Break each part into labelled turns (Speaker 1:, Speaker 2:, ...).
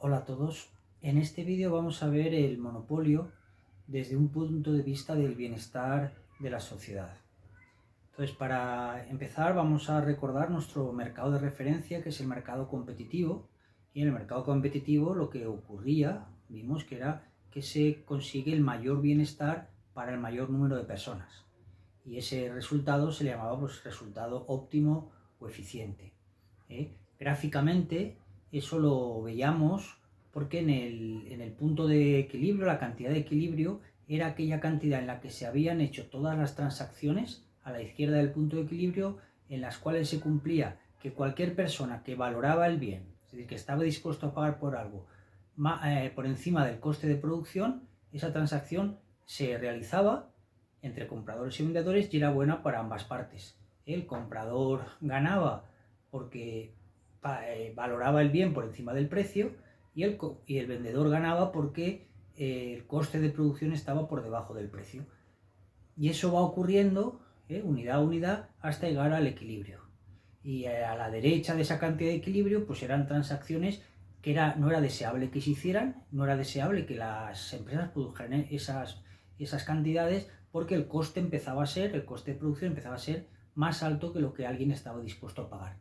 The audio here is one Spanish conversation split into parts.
Speaker 1: Hola a todos. En este vídeo vamos a ver el monopolio desde un punto de vista del bienestar de la sociedad. Entonces, para empezar vamos a recordar nuestro mercado de referencia, que es el mercado competitivo. Y en el mercado competitivo lo que ocurría, vimos que era que se consigue el mayor bienestar para el mayor número de personas. Y ese resultado se le llamaba resultado óptimo o eficiente. Gráficamente eso lo veíamos porque en el punto de equilibrio, la cantidad de equilibrio era aquella cantidad en la que se habían hecho todas las transacciones a la izquierda del punto de equilibrio, en las cuales se cumplía que cualquier persona que valoraba el bien, es decir, que estaba dispuesto a pagar por algo por encima del coste de producción, esa transacción se realizaba entre compradores y vendedores y era buena para ambas partes. El comprador ganaba porque valoraba el bien por encima del precio y el vendedor ganaba porque el coste de producción estaba por debajo del precio. Y eso va ocurriendo unidad a unidad hasta llegar al equilibrio. Y a la derecha de esa cantidad de equilibrio pues eran transacciones que no era deseable que se hicieran, no era deseable que las empresas produjeran esas cantidades, porque el coste de producción empezaba a ser más alto que lo que alguien estaba dispuesto a pagar.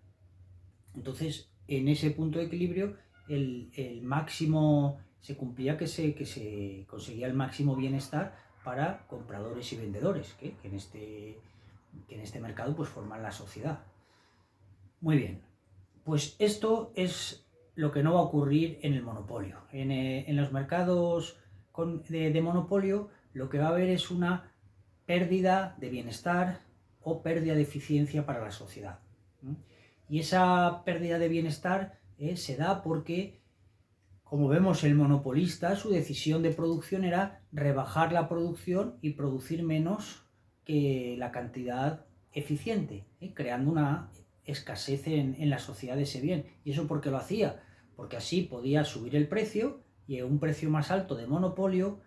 Speaker 1: Entonces, en ese punto de equilibrio, el máximo se cumplía, que se conseguía el máximo bienestar para compradores y vendedores, que en este mercado pues forman la sociedad. Muy bien, pues esto es lo que no va a ocurrir en el monopolio. En los mercados de monopolio lo que va a haber es una pérdida de bienestar o pérdida de eficiencia para la sociedad. Y esa pérdida de bienestar se da porque, como vemos, el monopolista, su decisión de producción era rebajar la producción y producir menos que la cantidad eficiente, creando una escasez en la sociedad de ese bien. ¿Y eso por qué lo hacía? Porque así podía subir el precio y a un precio más alto de monopolio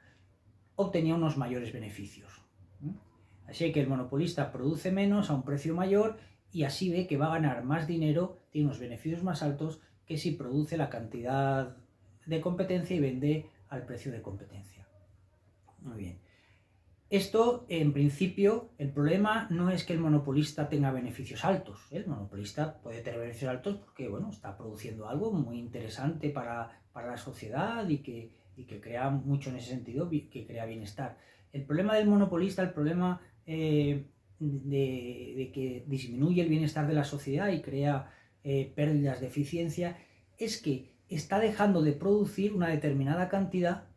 Speaker 1: obtenía unos mayores beneficios. Así que el monopolista produce menos a un precio mayor y así ve que va a ganar más dinero, tiene unos beneficios más altos que si produce la cantidad de competencia y vende al precio de competencia. Muy bien. Esto, en principio, el problema no es que el monopolista tenga beneficios altos. El monopolista puede tener beneficios altos porque, bueno, está produciendo algo muy interesante para la sociedad y que crea mucho en ese sentido, que crea bienestar. El problema del monopolista, el problema de que disminuye el bienestar de la sociedad y crea pérdidas de eficiencia, es que está dejando de producir una determinada cantidad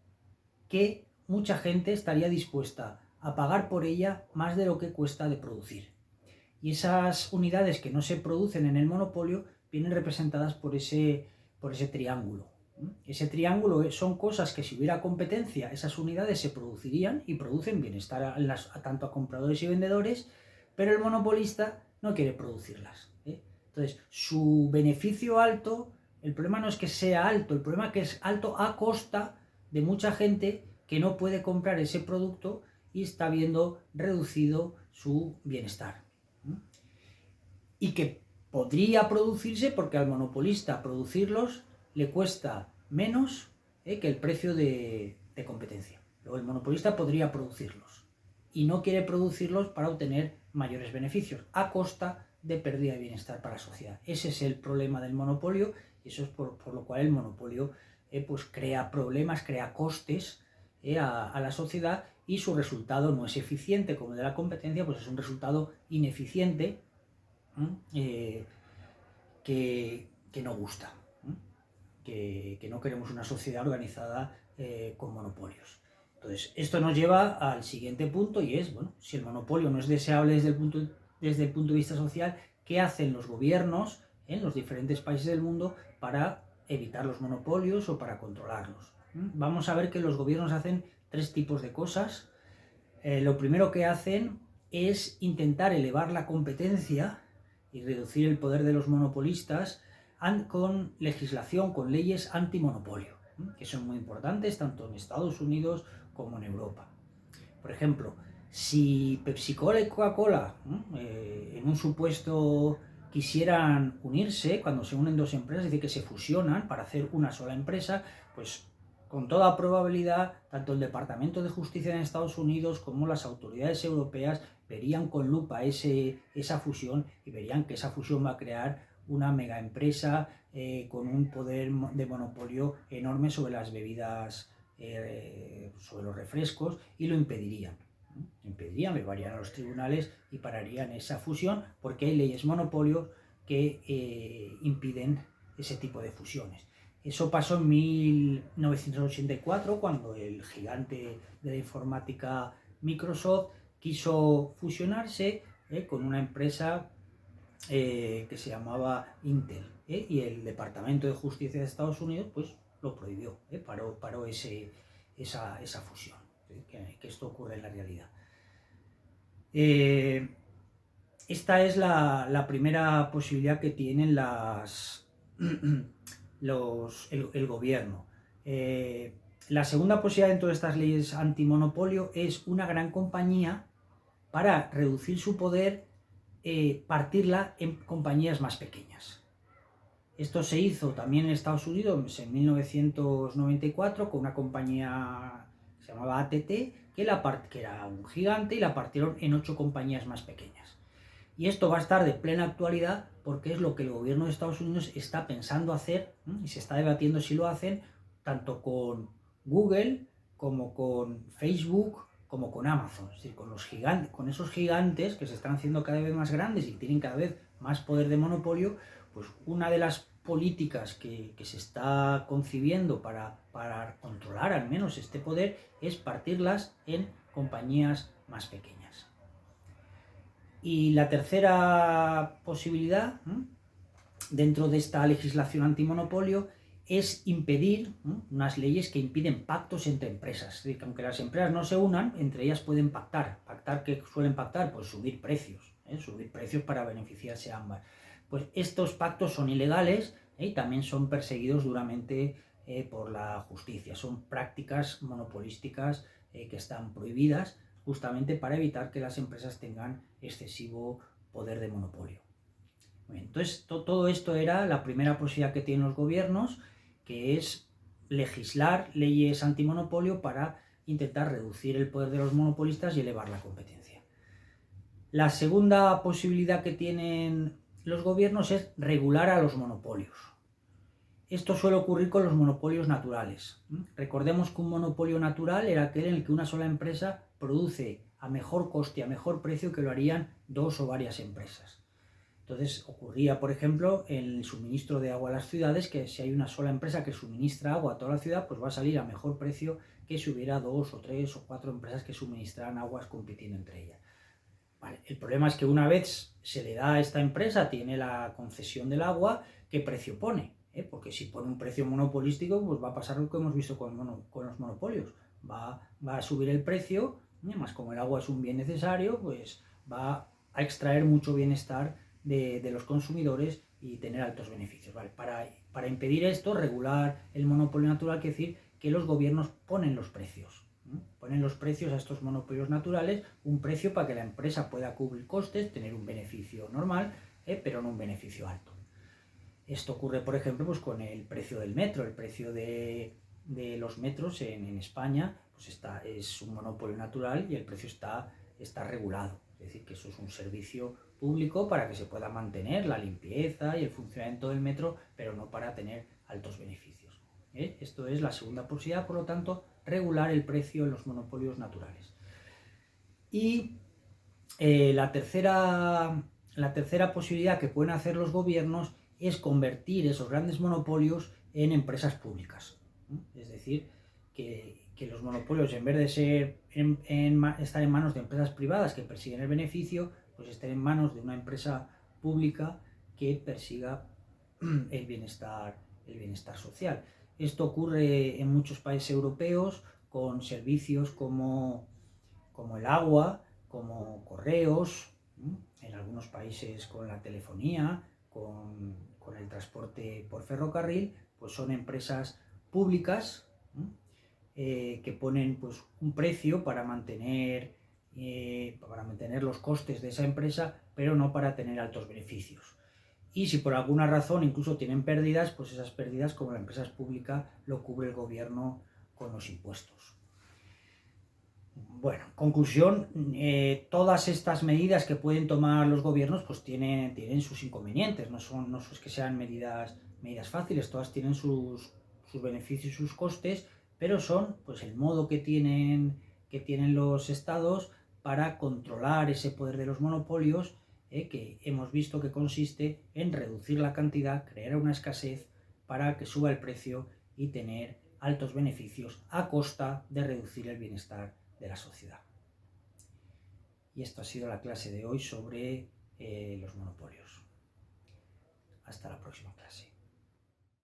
Speaker 1: que mucha gente estaría dispuesta a pagar por ella más de lo que cuesta de producir. Y esas unidades que no se producen en el monopolio vienen representadas por ese triángulo. Ese triángulo son cosas que, si hubiera competencia, esas unidades se producirían y producen bienestar tanto a compradores y vendedores, pero el monopolista no quiere producirlas. Entonces, su beneficio alto, el problema no es que sea alto, el problema es que es alto a costa de mucha gente que no puede comprar ese producto y está viendo reducido su bienestar. Y que podría producirse porque al monopolista producirlos le cuesta menos que el precio de competencia. Luego el monopolista podría producirlos y no quiere producirlos para obtener mayores beneficios a costa de pérdida de bienestar para la sociedad. Ese es el problema del monopolio y eso es por lo cual el monopolio pues crea problemas, crea costes a la sociedad, y su resultado no es eficiente como el de la competencia, pues es un resultado ineficiente que no gusta, que no queremos una sociedad organizada con monopolios. Entonces, esto nos lleva al siguiente punto, y es, bueno, si el monopolio no es deseable desde el punto de vista social, ¿qué hacen los gobiernos en los diferentes países del mundo para evitar los monopolios o para controlarlos? Vamos a ver que los gobiernos hacen tres tipos de cosas. Lo primero que hacen es intentar elevar la competencia y reducir el poder de los monopolistas con legislación, con leyes antimonopolio, que son muy importantes tanto en Estados Unidos como en Europa. Por ejemplo, si Pepsi-Cola y Coca-Cola, en un supuesto quisieran unirse, cuando se unen dos empresas, es decir, que se fusionan para hacer una sola empresa, pues con toda probabilidad, tanto el Departamento de Justicia en Estados Unidos como las autoridades europeas verían con lupa esa fusión y verían que esa fusión va a crear una mega empresa con un poder de monopolio enorme sobre las bebidas, sobre los refrescos, y lo impedirían. Llevarían a los tribunales y pararían esa fusión, porque hay leyes monopolio que impiden ese tipo de fusiones. Eso pasó en 1984, cuando el gigante de la informática Microsoft quiso fusionarse con una empresa que se llamaba Intel, y el Departamento de Justicia de Estados Unidos pues lo prohibió, paró esa fusión, que esto ocurre en la realidad. Esta es la primera posibilidad que tienen el gobierno. La segunda posibilidad dentro de estas leyes antimonopolio es una gran compañía, para reducir su poder, partirla en compañías más pequeñas. Esto se hizo también en Estados Unidos en 1994 con una compañía que se llamaba AT&T, que era un gigante, y la partieron en 8 compañías más pequeñas. Y esto va a estar de plena actualidad, porque es lo que el gobierno de Estados Unidos está pensando hacer, y se está debatiendo si lo hacen, tanto con Google como con Facebook como con Amazon. Es decir, con esos gigantes que se están haciendo cada vez más grandes y tienen cada vez más poder de monopolio, pues una de las políticas que se está concibiendo para controlar al menos este poder es partirlas en compañías más pequeñas. Y la tercera posibilidad, dentro de esta legislación antimonopolio, es impedir unas leyes que impiden pactos entre empresas. Es decir, que aunque las empresas no se unan, entre ellas pueden pactar. ¿Qué suelen pactar? Pues subir precios para beneficiarse a ambas. Pues estos pactos son ilegales y también son perseguidos duramente por la justicia. Son prácticas monopolísticas que están prohibidas, justamente para evitar que las empresas tengan excesivo poder de monopolio. Bien, entonces, todo esto era la primera posibilidad que tienen los gobiernos, que es legislar leyes antimonopolio para intentar reducir el poder de los monopolistas y elevar la competencia. La segunda posibilidad que tienen los gobiernos es regular a los monopolios. Esto suele ocurrir con los monopolios naturales. Recordemos que un monopolio natural era aquel en el que una sola empresa produce a mejor coste, a mejor precio que lo harían dos o varias empresas. Entonces ocurría, por ejemplo, en el suministro de agua a las ciudades, que si hay una sola empresa que suministra agua a toda la ciudad, pues va a salir a mejor precio que si hubiera 2 o 3 o 4 empresas que suministraran aguas compitiendo entre ellas. Vale, el problema es que una vez se le da a esta empresa, tiene la concesión del agua, ¿qué precio pone? Porque si pone un precio monopolístico, pues va a pasar lo que hemos visto con los monopolios. Va a subir el precio, y además como el agua es un bien necesario, pues va a extraer mucho bienestar de los consumidores y tener altos beneficios. ¿Vale? Para impedir esto, regular el monopolio natural, quiere decir que los gobiernos ponen los precios. Ponen los precios a estos monopolios naturales, un precio para que la empresa pueda cubrir costes, tener un beneficio normal, pero no un beneficio alto. Esto ocurre, por ejemplo, pues con el precio del metro. El precio de los metros en España pues es un monopolio natural y el precio está regulado. Es decir, que eso es un servicio público para que se pueda mantener la limpieza y el funcionamiento del metro, pero no para tener altos beneficios. Esto es la segunda posibilidad, por lo tanto, regular el precio en los monopolios naturales. Y la tercera posibilidad que pueden hacer los gobiernos es convertir esos grandes monopolios en empresas públicas. Es decir, que los monopolios, en vez de estar en manos de empresas privadas que persiguen el beneficio, pues estén en manos de una empresa pública que persiga el bienestar social. Esto ocurre en muchos países europeos con servicios como el agua, como correos, en algunos países con la telefonía, con el transporte por ferrocarril, pues son empresas públicas que ponen pues un precio para mantener los costes de esa empresa, pero no para tener altos beneficios. y si por alguna razón incluso tienen pérdidas, pues esas pérdidas, como la empresa es pública, lo cubre el gobierno con los impuestos. Bueno, conclusión, todas estas medidas que pueden tomar los gobiernos pues tienen sus inconvenientes, no es que sean medidas fáciles, todas tienen sus beneficios y sus costes, pero son pues el modo que tienen los estados para controlar ese poder de los monopolios, que hemos visto que consiste en reducir la cantidad, crear una escasez para que suba el precio y tener altos beneficios a costa de reducir el bienestar de la sociedad. Y esto ha sido la clase de hoy sobre los monopolios. Hasta la próxima clase.